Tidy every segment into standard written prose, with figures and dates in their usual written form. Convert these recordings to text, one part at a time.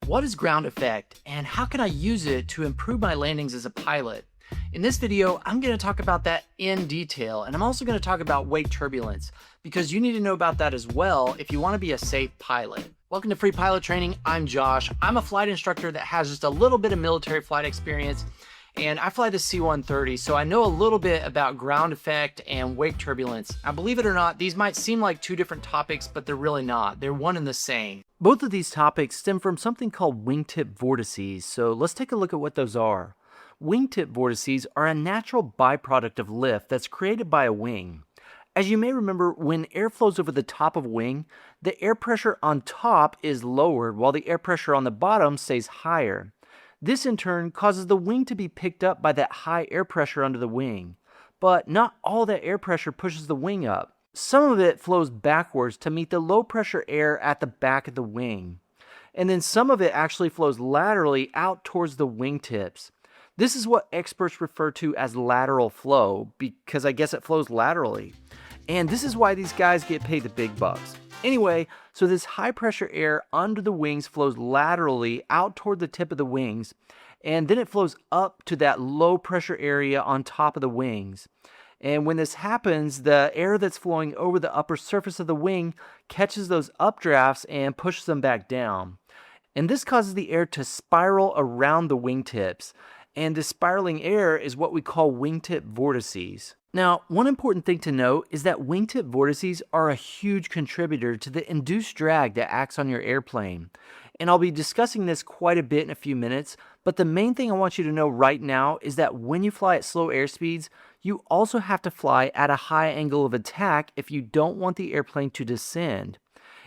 What is ground effect and how can I use it to improve my landings as a pilot? In this video, I'm going to talk about that in detail, and I'm also going to talk about wake turbulence because you need to know about that as well if you want to be a safe pilot. Welcome to Free Pilot Training. I'm Josh. I'm a flight instructor that has just a little bit of military flight experience, and I fly the C-130, so I know a little bit about ground effect and wake turbulence. Now, believe it or not, these might seem like two different topics, but they're really not. They're one and the same. Both of these topics stem from something called wingtip vortices, so let's take a look at what those are. Wingtip vortices are a natural byproduct of lift that's created by a wing. As you may remember, when air flows over the top of a wing, the air pressure on top is lowered while the air pressure on the bottom stays higher. This in turn causes the wing to be picked up by that high air pressure under the wing. But not all that air pressure pushes the wing up. Some of it flows backwards to meet the low pressure air at the back of the wing. And then some of it actually flows laterally out towards the wingtips. This is what experts refer to as lateral flow because I guess it flows laterally. And this is why these guys get paid the big bucks. Anyway, so this high pressure air under the wings flows laterally out toward the tip of the wings, and then it flows up to that low pressure area on top of the wings. And when this happens, the air that's flowing over the upper surface of the wing catches those updrafts and pushes them back down. And this causes the air to spiral around the wingtips. And this spiraling air is what we call wingtip vortices. Now, one important thing to note is that wingtip vortices are a huge contributor to the induced drag that acts on your airplane. And I'll be discussing this quite a bit in a few minutes, but the main thing I want you to know right now is that when you fly at slow airspeeds, you also have to fly at a high angle of attack if you don't want the airplane to descend.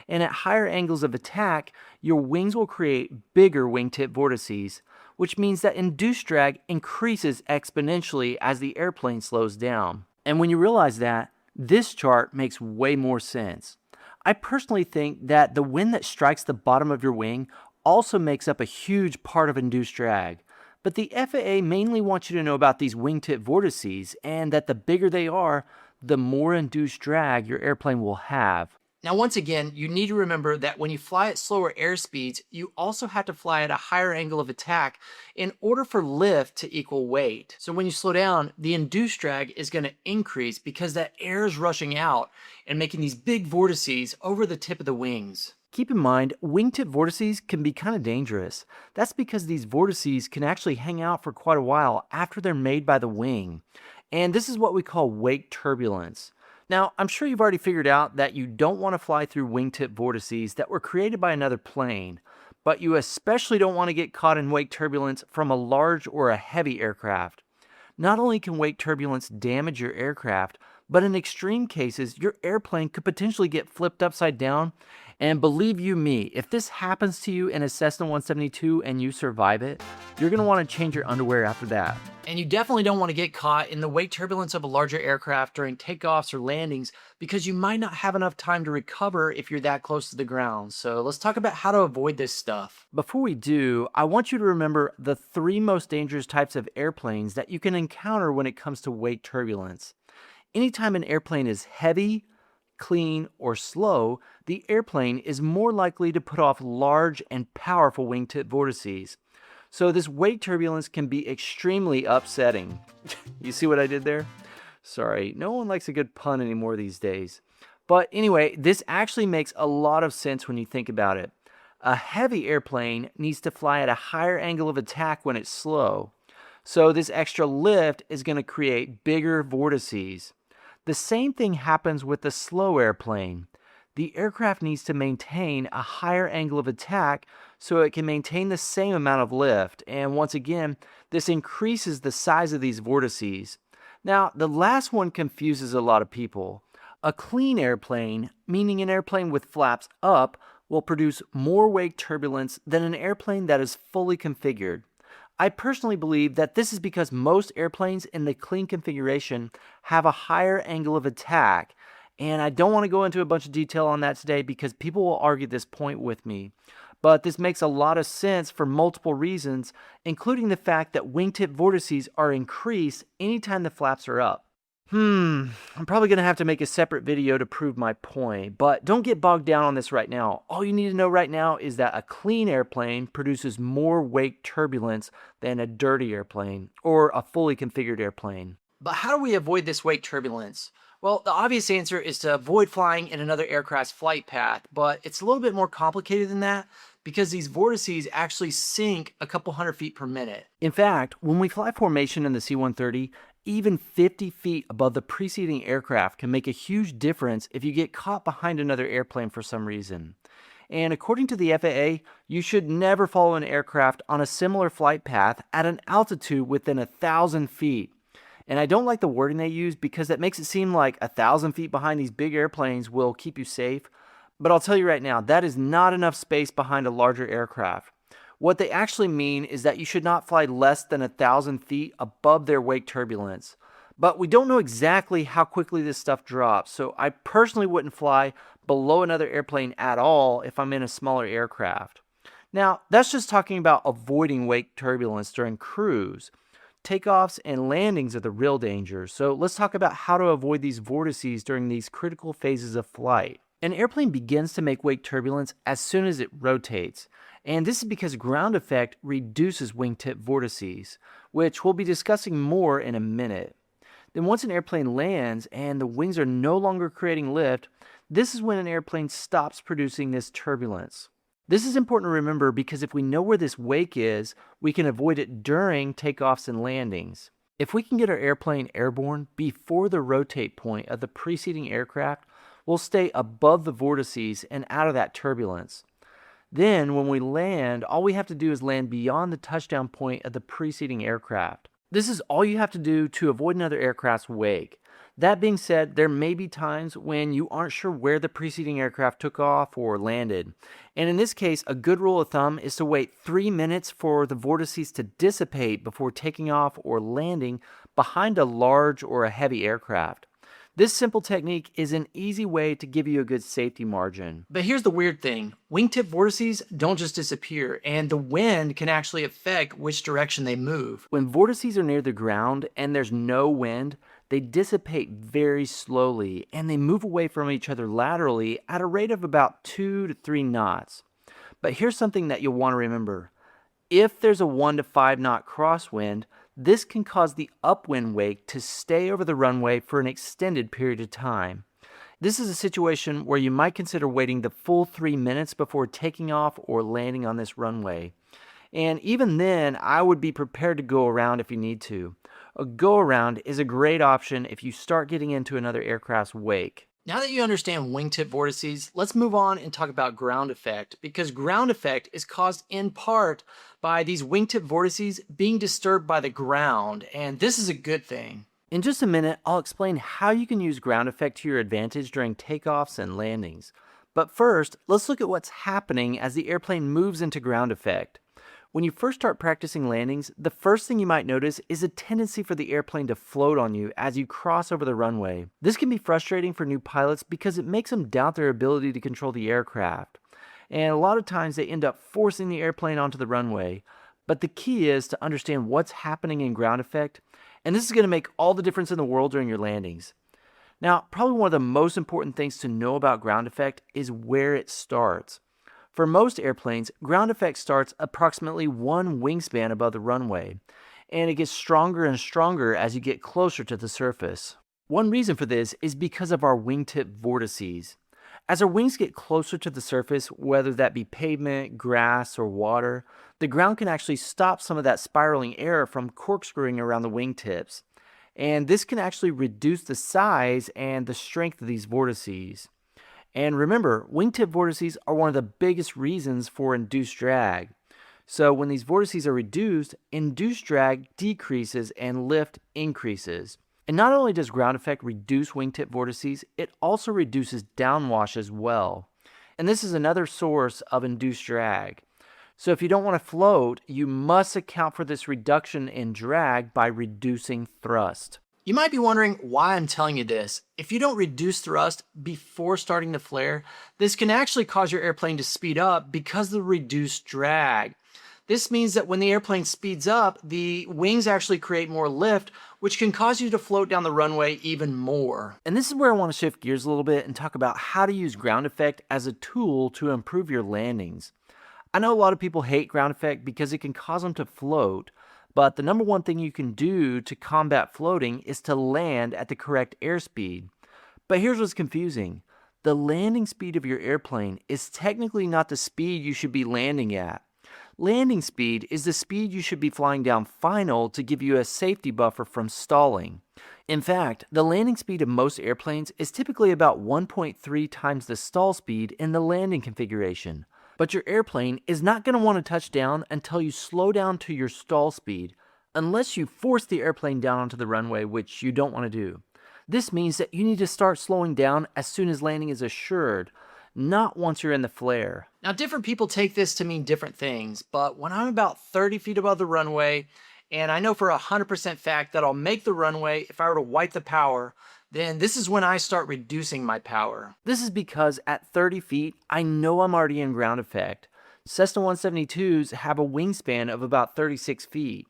And at higher angles of attack, your wings will create bigger wingtip vortices, which means that induced drag increases exponentially as the airplane slows down. And when you realize that, this chart makes way more sense. I personally think that the wind that strikes the bottom of your wing also makes up a huge part of induced drag. But the FAA mainly wants you to know about these wingtip vortices and that the bigger they are, the more induced drag your airplane will have. Now, once again, you need to remember that when you fly at slower airspeeds, you also have to fly at a higher angle of attack in order for lift to equal weight. So when you slow down, the induced drag is going to increase because that air is rushing out and making these big vortices over the tip of the wings. Keep in mind, wingtip vortices can be kind of dangerous. That's because these vortices can actually hang out for quite a while after they're made by the wing. And this is what we call wake turbulence. Now, I'm sure you've already figured out that you don't want to fly through wingtip vortices that were created by another plane, but you especially don't want to get caught in wake turbulence from a large or a heavy aircraft. Not only can wake turbulence damage your aircraft, but in extreme cases, your airplane could potentially get flipped upside down. And believe you me, if this happens to you in a Cessna 172 and you survive it, you're going to want to change your underwear after that. And you definitely don't want to get caught in the wake turbulence of a larger aircraft during takeoffs or landings because you might not have enough time to recover if you're that close to the ground. So let's talk about how to avoid this stuff. Before we do, I want you to remember the three most dangerous types of airplanes that you can encounter when it comes to wake turbulence. Anytime an airplane is heavy, clean, or slow, the airplane is more likely to put off large and powerful wingtip vortices. So this wake turbulence can be extremely upsetting. You see what I did there? Sorry, no one likes a good pun anymore these days. But anyway, this actually makes a lot of sense when you think about it. A heavy airplane needs to fly at a higher angle of attack when it's slow. So this extra lift is going to create bigger vortices. The same thing happens with the slow airplane. The aircraft needs to maintain a higher angle of attack so it can maintain the same amount of lift. And once again, this increases the size of these vortices. Now, the last one confuses a lot of people. A clean airplane, meaning an airplane with flaps up, will produce more wake turbulence than an airplane that is fully configured. I personally believe that this is because most airplanes in the clean configuration have a higher angle of attack. And I don't want to go into a bunch of detail on that today because people will argue this point with me. But this makes a lot of sense for multiple reasons, including the fact that wingtip vortices are increased anytime the flaps are up. I'm probably going to have to make a separate video to prove my point, but don't get bogged down on this right now. All you need to know right now is that a clean airplane produces more wake turbulence than a dirty airplane or a fully configured airplane. But how do we avoid this wake turbulence? Well, the obvious answer is to avoid flying in another aircraft's flight path, but it's a little bit more complicated than that because these vortices actually sink a couple hundred feet per minute. In fact, when we fly formation in the C-130, even 50 feet above the preceding aircraft can make a huge difference if you get caught behind another airplane for some reason. And according to the FAA, you should never follow an aircraft on a similar flight path at an altitude within 1,000 feet. And I don't like the wording they use because that makes it seem like 1,000 feet behind these big airplanes will keep you safe. But I'll tell you right now, that is not enough space behind a larger aircraft. What they actually mean is that you should not fly less than 1,000 feet above their wake turbulence. But we don't know exactly how quickly this stuff drops, so I personally wouldn't fly below another airplane at all if I'm in a smaller aircraft. Now, that's just talking about avoiding wake turbulence during cruise. Takeoffs and landings are the real danger, so let's talk about how to avoid these vortices during these critical phases of flight. An airplane begins to make wake turbulence as soon as it rotates, and this is because ground effect reduces wingtip vortices, which we'll be discussing more in a minute. Then once an airplane lands and the wings are no longer creating lift, this is when an airplane stops producing this turbulence. This is important to remember because if we know where this wake is, we can avoid it during takeoffs and landings. If we can get our airplane airborne before the rotate point of the preceding aircraft, we'll stay above the vortices and out of that turbulence. Then, when we land, all we have to do is land beyond the touchdown point of the preceding aircraft. This is all you have to do to avoid another aircraft's wake. That being said, there may be times when you aren't sure where the preceding aircraft took off or landed. And in this case, a good rule of thumb is to wait 3 minutes for the vortices to dissipate before taking off or landing behind a large or a heavy aircraft. This simple technique is an easy way to give you a good safety margin. But here's the weird thing. Wingtip vortices don't just disappear, and the wind can actually affect which direction they move. When vortices are near the ground and there's no wind, they dissipate very slowly and they move away from each other laterally at a rate of about 2 to 3 knots. But here's something that you'll want to remember. If there's a 1 to 5 knot crosswind, this can cause the upwind wake to stay over the runway for an extended period of time. This is a situation where you might consider waiting the full 3 minutes before taking off or landing on this runway. And even then, I would be prepared to go around if you need to. A go around is a great option if you start getting into another aircraft's wake. Now that you understand wingtip vortices, let's move on and talk about ground effect, because ground effect is caused in part by these wingtip vortices being disturbed by the ground, and this is a good thing. In just a minute, I'll explain how you can use ground effect to your advantage during takeoffs and landings. But first, let's look at what's happening as the airplane moves into ground effect. When you first start practicing landings, the first thing you might notice is a tendency for the airplane to float on you as you cross over the runway. This can be frustrating for new pilots because it makes them doubt their ability to control the aircraft. And a lot of times they end up forcing the airplane onto the runway. But the key is to understand what's happening in ground effect, and this is going to make all the difference in the world during your landings. Now, probably one of the most important things to know about ground effect is where it starts. For most airplanes, ground effect starts approximately 1 wingspan above the runway, and it gets stronger and stronger as you get closer to the surface. One reason for this is because of our wingtip vortices. As our wings get closer to the surface, whether that be pavement, grass, or water, the ground can actually stop some of that spiraling air from corkscrewing around the wingtips. And this can actually reduce the size and the strength of these vortices. And remember, wingtip vortices are one of the biggest reasons for induced drag. So when these vortices are reduced, induced drag decreases and lift increases. And not only does ground effect reduce wingtip vortices, it also reduces downwash as well. And this is another source of induced drag. So if you don't want to float, you must account for this reduction in drag by reducing thrust. You might be wondering why I'm telling you this. If you don't reduce thrust before starting the flare, this can actually cause your airplane to speed up because of the reduced drag. This means that when the airplane speeds up, the wings actually create more lift, which can cause you to float down the runway even more. And this is where I want to shift gears a little bit and talk about how to use ground effect as a tool to improve your landings. I know a lot of people hate ground effect because it can cause them to float, but the number one thing you can do to combat floating is to land at the correct airspeed. But here's what's confusing. The landing speed of your airplane is technically not the speed you should be landing at. Landing speed is the speed you should be flying down final to give you a safety buffer from stalling. In fact, the landing speed of most airplanes is typically about 1.3 times the stall speed in the landing configuration. But your airplane is not going to want to touch down until you slow down to your stall speed, unless you force the airplane down onto the runway, which you don't want to do. This means that you need to start slowing down as soon as landing is assured, not once you're in the flare. Now, different people take this to mean different things, but when I'm about 30 feet above the runway, and I know for 100% fact that I'll make the runway if I were to wipe the power, then this is when I start reducing my power. This is because at 30 feet, I know I'm already in ground effect. Cessna 172s have a wingspan of about 36 feet.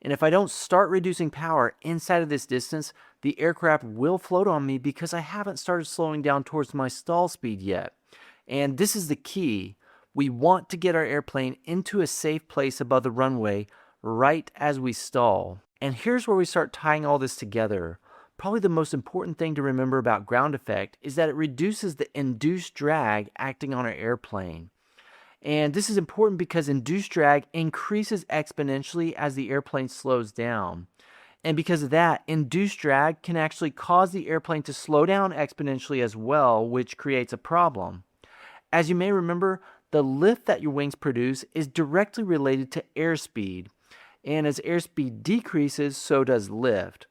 And if I don't start reducing power inside of this distance, the aircraft will float on me because I haven't started slowing down towards my stall speed yet. And this is the key. We want to get our airplane into a safe place above the runway right as we stall. And here's where we start tying all this together. Probably the most important thing to remember about ground effect is that it reduces the induced drag acting on our airplane. And this is important because induced drag increases exponentially as the airplane slows down. And because of that, induced drag can actually cause the airplane to slow down exponentially as well, which creates a problem. As you may remember, the lift that your wings produce is directly related to airspeed. And as airspeed decreases, so does lift.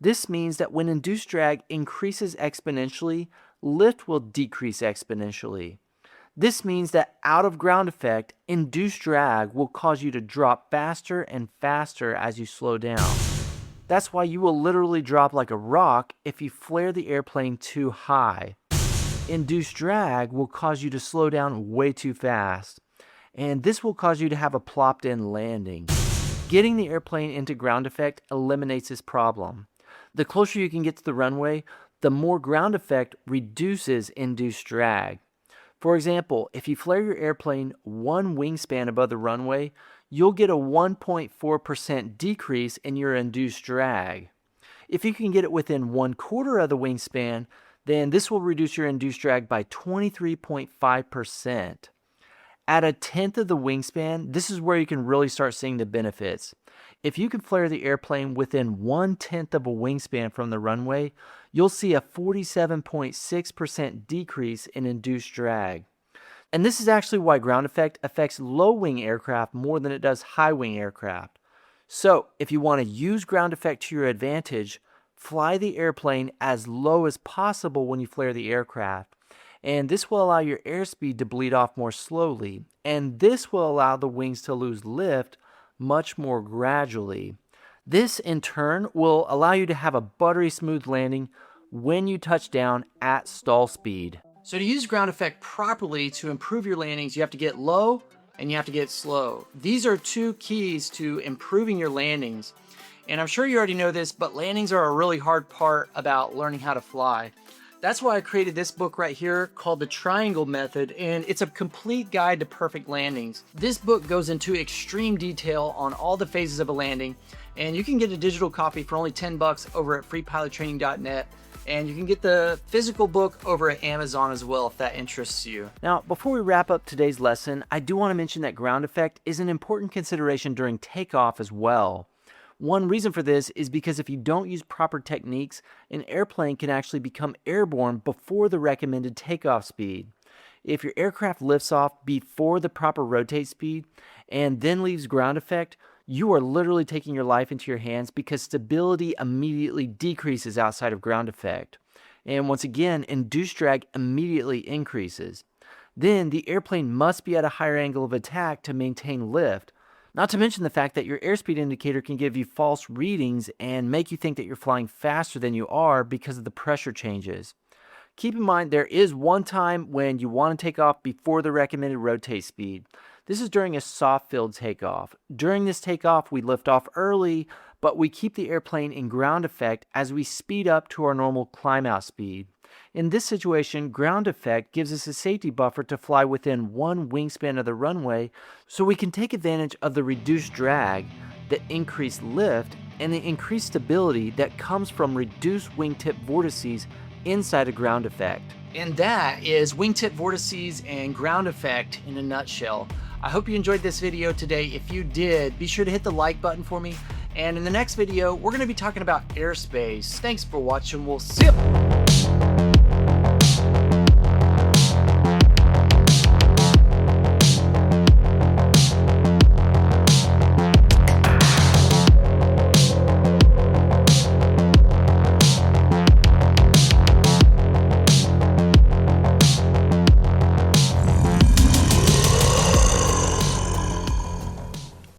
This means that when induced drag increases exponentially, lift will decrease exponentially. This means that out of ground effect, induced drag will cause you to drop faster and faster as you slow down. That's why you will literally drop like a rock if you flare the airplane too high. Induced drag will cause you to slow down way too fast, and this will cause you to have a plopped-in landing. Getting the airplane into ground effect eliminates this problem. The closer you can get to the runway, the more ground effect reduces induced drag. For example, if you flare your airplane one wingspan above the runway, you'll get a 1.4% decrease in your induced drag. If you can get it within 1/4 of the wingspan, then this will reduce your induced drag by 23.5%. At 1/10 of the wingspan, this is where you can really start seeing the benefits. If you can flare the airplane within 1/10 of a wingspan from the runway, you'll see a 47.6% decrease in induced drag. And this is actually why ground effect affects low-wing aircraft more than it does high-wing aircraft. So, if you want to use ground effect to your advantage, fly the airplane as low as possible when you flare the aircraft. And this will allow your airspeed to bleed off more slowly. And this will allow the wings to lose lift much more gradually. This, in turn, will allow you to have a buttery smooth landing when you touch down at stall speed. So to use ground effect properly to improve your landings, you have to get low and you have to get slow. These are two keys to improving your landings. And I'm sure you already know this, but landings are a really hard part about learning how to fly. That's why I created this book right here called The Triangle Method, and it's a complete guide to perfect landings. This book goes into extreme detail on all the phases of a landing, and you can get a digital copy for only $10 over at freepilottraining.net, and you can get the physical book over at Amazon as well if that interests you. Now, before we wrap up today's lesson, I do want to mention that ground effect is an important consideration during takeoff as well. One reason for this is because if you don't use proper techniques, an airplane can actually become airborne before the recommended takeoff speed. If your aircraft lifts off before the proper rotate speed and then leaves ground effect, you are literally taking your life into your hands because stability immediately decreases outside of ground effect. And once again, induced drag immediately increases. Then the airplane must be at a higher angle of attack to maintain lift. Not to mention the fact that your airspeed indicator can give you false readings and make you think that you're flying faster than you are because of the pressure changes. Keep in mind there is one time when you want to take off before the recommended rotate speed. This is during a soft field takeoff. During this takeoff, we lift off early, but we keep the airplane in ground effect as we speed up to our normal climb out speed. In this situation, ground effect gives us a safety buffer to fly within one wingspan of the runway so we can take advantage of the reduced drag, the increased lift, and the increased stability that comes from reduced wingtip vortices inside a ground effect. And that is wingtip vortices and ground effect in a nutshell. I hope you enjoyed this video today. If you did, be sure to hit the like button for me. And in the next video, we're going to be talking about airspace. Thanks for watching. We'll see you.